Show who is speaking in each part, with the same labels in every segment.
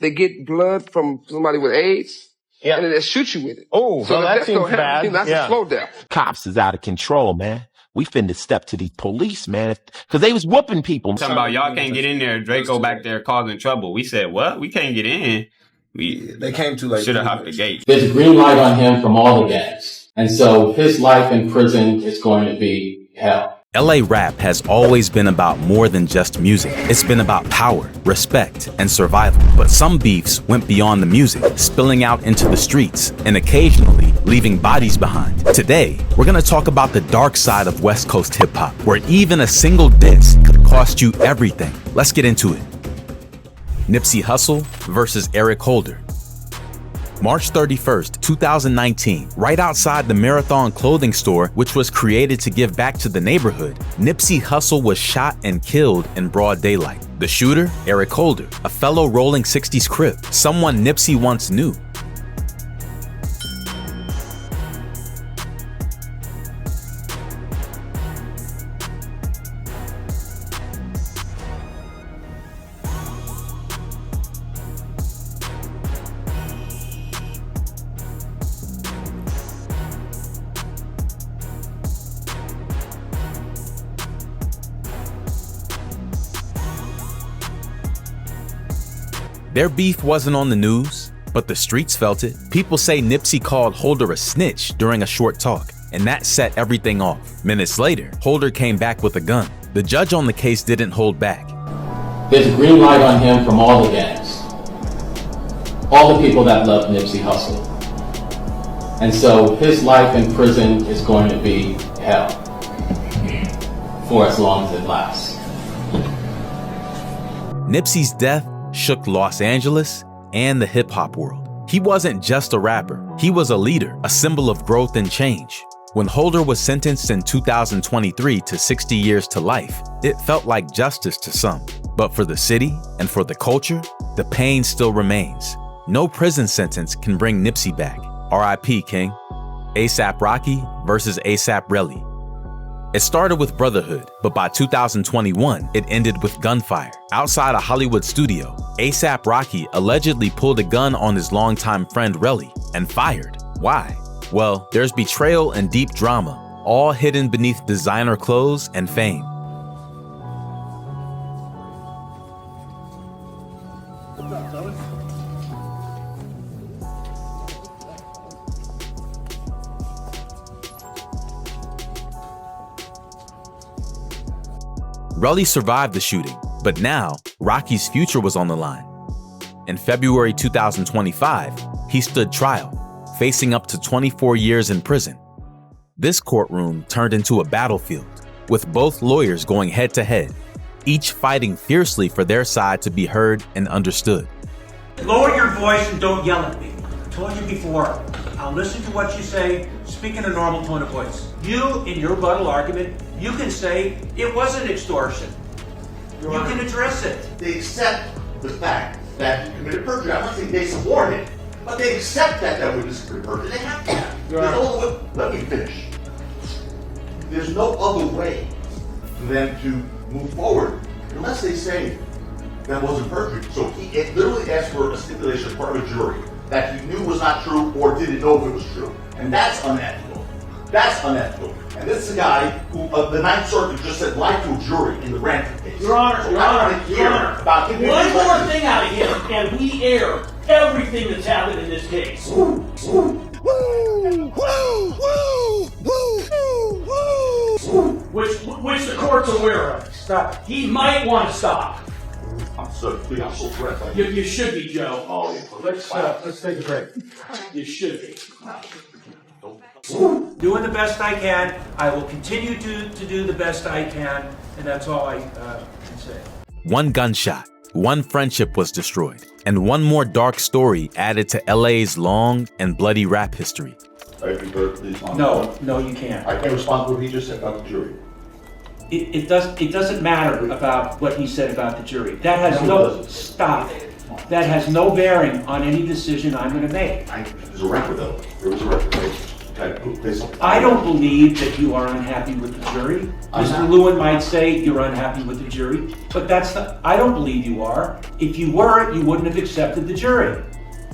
Speaker 1: they get blood from somebody with AIDS, and then they shoot you with it.
Speaker 2: Oh,
Speaker 1: so
Speaker 2: well, that seems bad.
Speaker 1: That's a slow death.
Speaker 3: Cops is out of control, man. We finna step to these police, man, because they was whooping people.
Speaker 4: Talking about y'all can't get in there. Draco back there causing trouble. We said, what? We can't get in. They came too late. Should have hopped the gate.
Speaker 5: There's a green light on him from all the gangs. And so his life in prison is going to be hell.
Speaker 6: LA rap has always been about more than just music. It's been about power, respect, and survival. But some beefs went beyond the music, spilling out into the streets and occasionally leaving bodies behind. Today, we're gonna talk about the dark side of West Coast hip hop, where even a single diss could cost you everything. Let's get into it. Nipsey Hussle versus Eric Holder. March 31st, 2019, right outside the Marathon clothing store, which was created to give back to the neighborhood, Nipsey Hussle was shot and killed in broad daylight. The shooter, Eric Holder, a fellow Rolling 60s Crip, someone Nipsey once knew. Their beef wasn't on the news, but the streets felt it. People say Nipsey called Holder a snitch during a short talk, and that set everything off. Minutes later, Holder came back with a gun. The judge on the case didn't hold back.
Speaker 5: There's a green light on him from all the gangs. All the people that love Nipsey Hussle. And so his life in prison is going to be hell for as long as it lasts.
Speaker 6: Nipsey's death shook Los Angeles and the hip-hop world. He wasn't just a rapper, he was a leader, a symbol of growth and change. When Holder was sentenced in 2023 to 60 years to life, it felt like justice to some. But for the city and for the culture, the pain still remains. No prison sentence can bring Nipsey back. R.I.P. King. A$AP Rocky versus A$AP Relli. It started with brotherhood, but by 2021, it ended with gunfire. Outside a Hollywood studio, A$AP Rocky allegedly pulled a gun on his longtime friend Relli and fired. Why? Well, there's betrayal and deep drama, all hidden beneath designer clothes and fame. Relli survived the shooting, but now Rocky's future was on the line. In February 2025, he stood trial, facing up to 24 years in prison. This courtroom turned into a battlefield, with both lawyers going head-to-head, each fighting fiercely for their side to be heard and understood.
Speaker 7: Lower your voice and don't yell at me. I told you before, I'll listen to what you say, speak in a normal tone of voice. You, in your rebuttal argument, you can say it wasn't extortion. You can address it.
Speaker 8: They accept the fact that you committed perjury. I'm not saying they support it, but they accept that witness committed perjury. They have to have. Let me finish. There's no other way for them to move forward unless they say that wasn't perjury. So he literally asked for a stipulation in front of a jury that he knew was not true or didn't know if it was true. And that's unethical. That's unethical. And this is a guy who, the Ninth Circuit just said lie to a jury in the Grantham case.
Speaker 7: Your Honor,
Speaker 8: so
Speaker 7: Your Honor, one more thing out of him, and we air everything that's happened in this case.
Speaker 9: Woo, woo, woo, woo, woo, woo.
Speaker 7: Which the court's aware of. Stop. He might want to stop.
Speaker 8: I'm so threatened.
Speaker 7: You should be, Joe.
Speaker 8: Oh, yeah.
Speaker 7: Let's take a break. You should be. Doing the best I can. I will continue to do the best I can, and that's all I can say.
Speaker 6: One gunshot, one friendship was destroyed, and one more dark story added to LA's long and bloody rap history.
Speaker 7: No, you can't.
Speaker 8: I can't respond to what he just said about the jury.
Speaker 7: It doesn't matter about what he said about the jury. That has That has no bearing on any decision I'm going to make.
Speaker 8: There's a record though. There was a record.
Speaker 7: I don't believe that you are unhappy with the jury. Mr. Lewin might say you're unhappy with the jury, but I don't believe you are. If you were, you wouldn't have accepted the jury.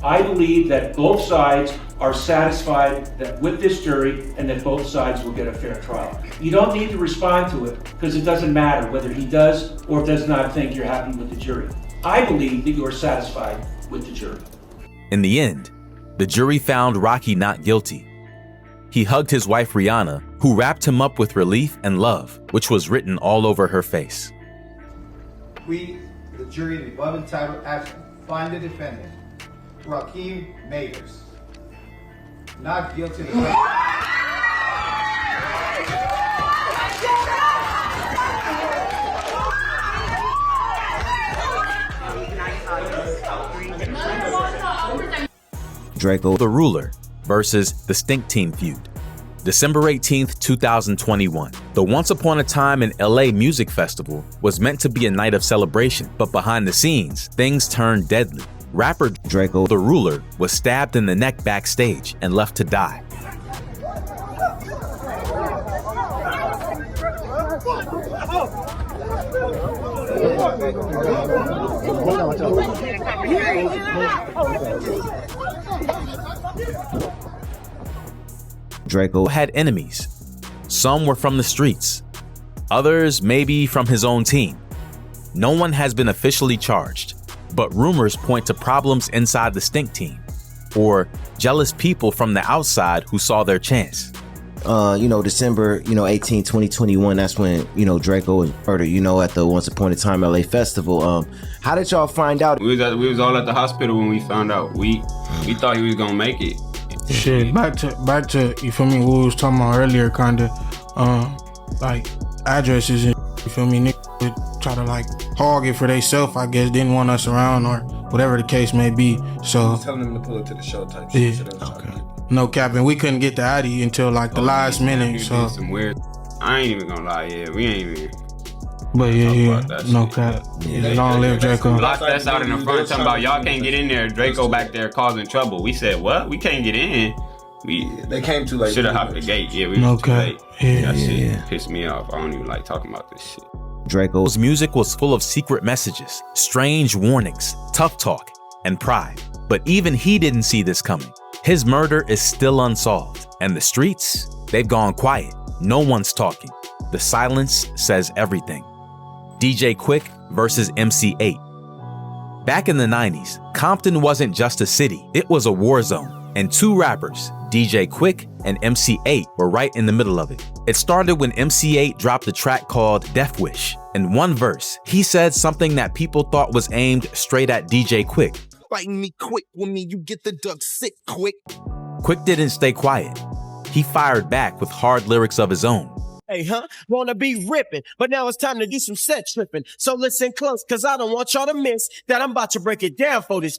Speaker 7: I believe that both sides are satisfied with this jury and that both sides will get a fair trial. You don't need to respond to it because it doesn't matter whether he does or does not think you're happy with the jury. I believe that you are satisfied with the jury.
Speaker 6: In the end, the jury found Rocky not guilty. He hugged his wife Rihanna, who wrapped him up with relief and love, which was written all over her face.
Speaker 2: We, the jury, the above entitled action, find the defendant, Rakeem Mayers, not guilty of
Speaker 6: Drakeo the Ruler versus the Stink Team feud. December 18th, 2021. The Once Upon a Time in LA Music Festival was meant to be a night of celebration, but behind the scenes, things turned deadly. Rapper Drakeo the Ruler was stabbed in the neck backstage and left to die. Draco had enemies. Some were from the streets, others maybe from his own team. No one has been officially charged, but rumors point to problems inside the Stink Team, or jealous people from the outside who saw their chance.
Speaker 3: December, 18, 2021, that's when, Draco was murdered, at the Once Upon a Time LA Festival. How did y'all find out?
Speaker 4: We was all at the hospital when we found out. We thought he was gonna make it.
Speaker 10: Shit, back to you feel me, what we was talking about earlier, kinda, like addresses and you feel me, niggas would try to like hog it for theyself, I guess, didn't want us around or whatever the case may be, so.
Speaker 1: Telling them to pull it to the show type shit.
Speaker 10: Yeah, okay. No capping, we couldn't get the Addy until like the last minute, so.
Speaker 4: Some weird, I ain't even gonna lie, we ain't even.
Speaker 10: But yeah, no cap. Long live Draco.
Speaker 4: Blocked us out in the front talking about y'all can't get in there. Draco back there causing trouble. We said, what? We can't get in.
Speaker 1: They came too late.
Speaker 4: Should have hopped the gate. Yeah, we was too late. That shit pissed me off. I don't even like talking about this shit.
Speaker 6: Draco's music was full of secret messages, strange warnings, tough talk, and pride. But even he didn't see this coming. His murder is still unsolved. And the streets, they've gone quiet. No one's talking. The silence says everything. DJ Quick versus MC8. Back in the 90s, Compton wasn't just a city, it was a war zone. And two rappers, DJ Quick and MC8, were right in the middle of it. It started when MC8 dropped a track called Death Wish. In one verse, he said something that people thought was aimed straight at DJ Quick.
Speaker 9: Fighting me quick with me, you get the duck sick quick.
Speaker 6: Quick didn't stay quiet. He fired back with hard lyrics of his own.
Speaker 11: Hey, wanna be ripping, but now it's time to do some set tripping. So listen close, cause I don't want y'all to miss that I'm about to break it down for this.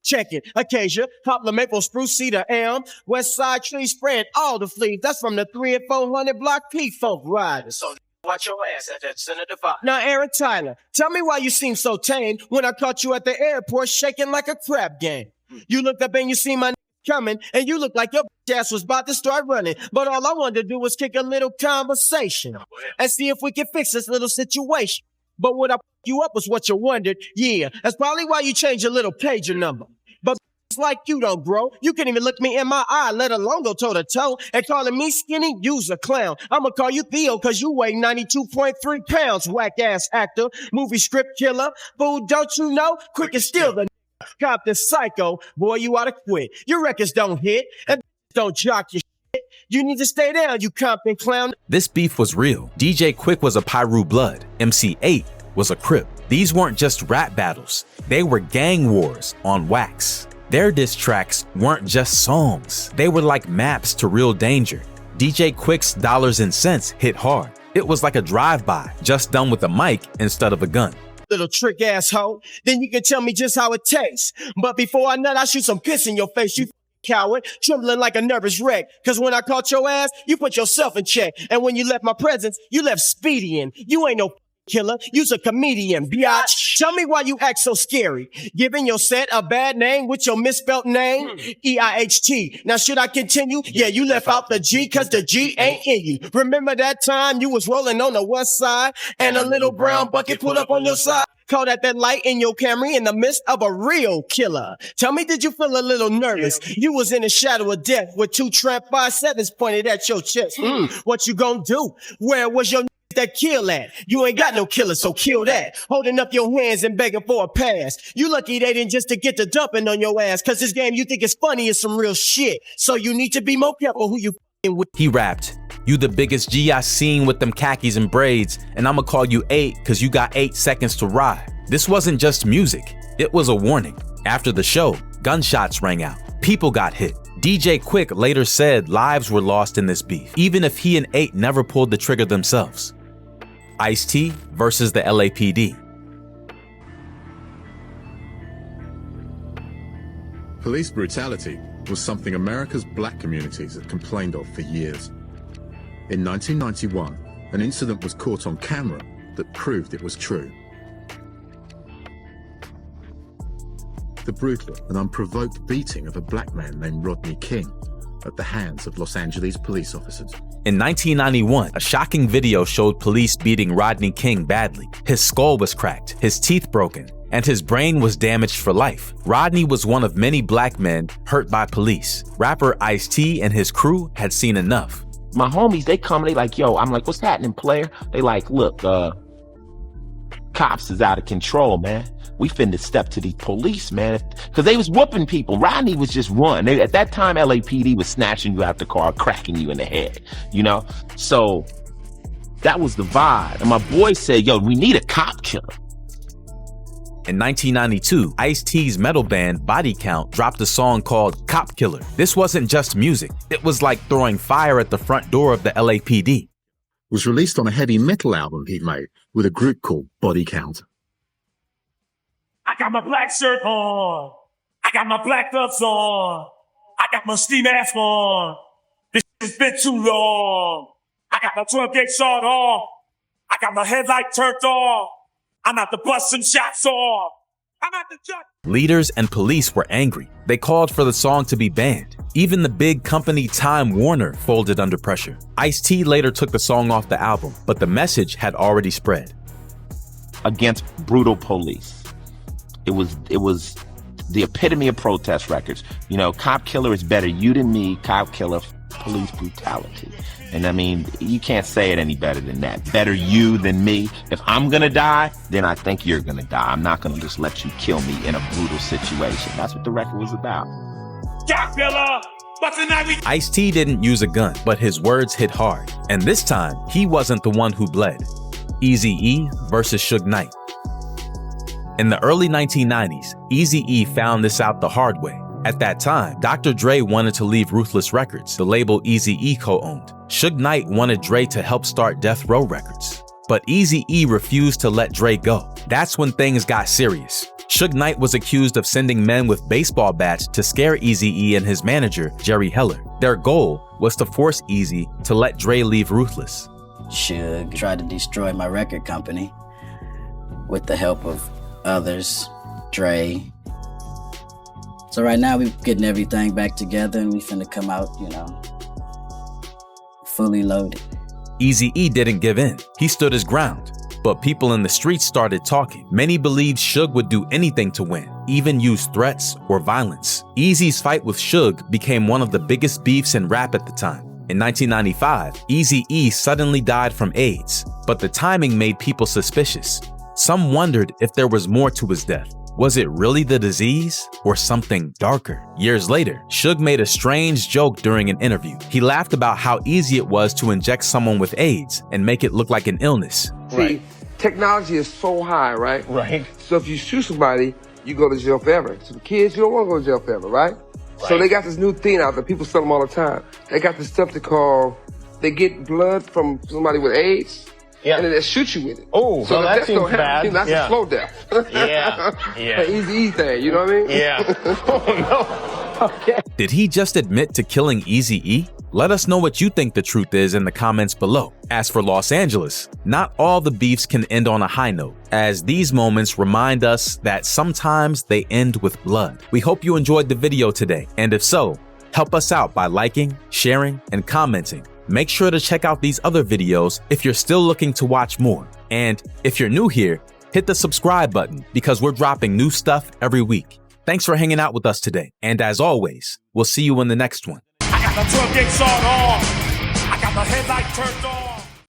Speaker 11: Check it. Acacia, poplar, maple, spruce, cedar, elm, west side trees spread all the fleas. That's from the 3 and 400 block P-Funk riders. So watch your ass at that center divide. Now, Aaron Tyler, tell me why you seem so tame when I caught you at the airport shaking like a crap game. You looked up and you see my coming, and you look like your ass was about to start running. But all I wanted to do was kick a little conversation and see if we can fix this little situation. But what I you up was what you wondered. Yeah, that's probably why you changed your little pager number. But it's like you don't, bro. You can't even look me in my eye, let alone go toe to toe. And calling me skinny, you's a clown. I'ma call you Theo, cause you weigh 92.3 pounds, whack ass actor, movie script killer. Fool, don't you know? Quick is still the Compton psycho. Boy, you oughta quit. Your records don't hit, and don't jock your shit. You need to stay down, you Compton clown.
Speaker 6: This beef was real. DJ Quick was a Pyru Blood. MC8 was a Crip. These weren't just rap battles. They were gang wars on wax. Their diss tracks weren't just songs. They were like maps to real danger. DJ Quick's Dollars and Cents hit hard. It was like a drive-by, just done with a mic instead of a gun.
Speaker 11: Little trick asshole, then you can tell me just how it tastes. But before I nut, I shoot some piss in your face, you coward, trembling like a nervous wreck. Cause when I caught your ass, you put yourself in check. And when you left my presence, you left Speedy in. You ain't no killer. You's a comedian, biatch. Tell me why you act so scary. Giving your set a bad name with your misspelled name. E-I-H-T. Now should I continue? Yeah, you left out the G cause the G ain't in you. Remember that time you was rolling on the west side and a little brown bucket pulled up on your side? Caught at that light in your Camry in the midst of a real killer. Tell me, did you feel a little nervous? You was in the shadow of death with 2 tramp 5.7s pointed at your chest. What you gonna do? Where was your that kill at? You ain't got no killer, so kill that. Holding up your hands and begging for a pass. You lucky they didn't just to get the dumping on your ass, cause this game you think is funny is some real shit. So you need to be more careful who you f***ing with.
Speaker 6: He rapped, "You the biggest G I seen with them khakis and braids, and I'ma call you 8 cause you got 8 seconds to ride." This wasn't just music, it was a warning. After the show, gunshots rang out, people got hit. DJ Quick later said lives were lost in this beef, even if he and 8 never pulled the trigger themselves. Ice-T versus the LAPD.
Speaker 12: Police brutality was something America's black communities had complained of for years. In 1991, an incident was caught on camera that proved it was true. The brutal and unprovoked beating of a black man named Rodney King at the hands of Los Angeles police officers.
Speaker 6: In 1991, a shocking video showed police beating Rodney King badly. His skull was cracked, his teeth broken, and his brain was damaged for life. Rodney was one of many black men hurt by police. Rapper Ice-T and his crew had seen enough.
Speaker 13: My homies, they come and they like, yo, I'm like, what's happening, player? They like, look, cops is out of control, man. We finna step to these police, man. Cause they was whooping people. Rodney was just run. At that time, LAPD was snatching you out the car, cracking you in the head, you know? So that was the vibe. And my boy said, yo, we need a cop killer.
Speaker 6: In 1992, Ice-T's metal band Body Count dropped a song called Cop Killer. This wasn't just music. It was like throwing fire at the front door of the LAPD.
Speaker 12: Was released on a heavy metal album he'd made with a group called Body Count.
Speaker 14: I got my black shirt on. I got my black gloves on. I got my ski mask on. This has been too long. I got my 12-gauge shot off. I got my headlight turned off. I'm out to bust some shots off. I'm out to jump.
Speaker 6: Leaders and police were angry. They called for the song to be banned. Even the big company Time Warner folded under pressure. Ice-T later took the song off the album, but the message had already spread.
Speaker 13: Against brutal police. It was the epitome of protest records. You know, Cop Killer is better you than me, Cop Killer, police brutality. And I mean, you can't say it any better than that. Better you than me. If I'm gonna die, then I think you're gonna die. I'm not gonna just let you kill me in a brutal situation. That's what the record was about.
Speaker 14: Cop Killer! But tonight we...
Speaker 6: Ice-T didn't use a gun, but his words hit hard. And this time, he wasn't the one who bled. Eazy-E versus Suge Knight. In the early 1990s, Eazy-E found this out the hard way. At that time, Dr. Dre wanted to leave Ruthless Records, the label Eazy-E co-owned. Suge Knight wanted Dre to help start Death Row Records. But Eazy-E refused to let Dre go. That's when things got serious. Suge Knight was accused of sending men with baseball bats to scare Eazy-E and his manager, Jerry Heller. Their goal was to force Eazy to let Dre leave Ruthless.
Speaker 15: Suge tried to destroy my record company with the help of others, Dre. So right now we're getting everything back together and we finna come out, you know, fully loaded.
Speaker 6: Eazy-E didn't give in. He stood his ground. But people in the streets started talking. Many believed Suge would do anything to win, even use threats or violence. Eazy's fight with Suge became one of the biggest beefs in rap at the time. In 1995, Eazy-E suddenly died from AIDS, but the timing made people suspicious. Some wondered if there was more to his death. Was it really the disease or something darker? Years later, Suge made a strange joke during an interview. He laughed about how easy it was to inject someone with AIDS and make it look like an illness.
Speaker 1: See, technology is so high, right? Right. So if you shoot somebody, you go to jail forever. So the kids, you don't want to go to jail forever, right? So they got this new thing out there. People sell them all the time. They got this stuff they call, they get blood from somebody with AIDS. Yeah. And then they shoot you with it.
Speaker 16: Oh, so that seems bad.
Speaker 1: That's a slow death.
Speaker 16: Yeah.
Speaker 1: An Eazy-E thing, you know what I mean?
Speaker 16: Yeah. Oh, no. Okay.
Speaker 6: Did he just admit to killing Eazy-E? Let us know what you think the truth is in the comments below. As for Los Angeles, not all the beefs can end on a high note, as these moments remind us that sometimes they end with blood. We hope you enjoyed the video today, and if so, help us out by liking, sharing, and commenting. Make sure to check out these other videos if you're still looking to watch more. And if you're new here, hit the subscribe button because we're dropping new stuff every week. Thanks for hanging out with us today. And as always, we'll see you in the next one.
Speaker 14: I got the 12 gauge sawed off. I got the headlight turned off.